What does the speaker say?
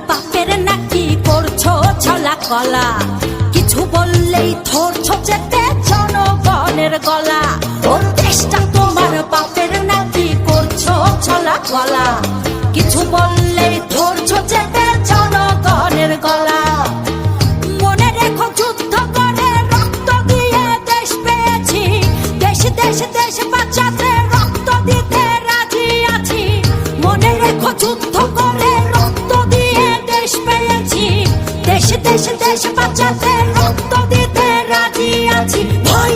বাপের নাকি করছো ছলা কলা, কিছু বললেই ধরছো চেপে জনগণের গলা। ও দেশটা তোমার বাপের নাকি করছো ছলা কলা, কিছু বললেই ধরছো চেপে জনগণের গলা। মনে রেখো যুদ্ধ করে রক্ত দিয়ে দেশ পেয়েছি, দেশ দেশ দেশ বাঁচাতে রক্ত দিতে রাজি আছি। মনে রেখো যুদ্ধ করে রক্ত দিয়ে দেশ পেয়েছি, দেশ দেশ দেশ বাঁচাতে রক্ত দিতে রাজি আছি। ভয়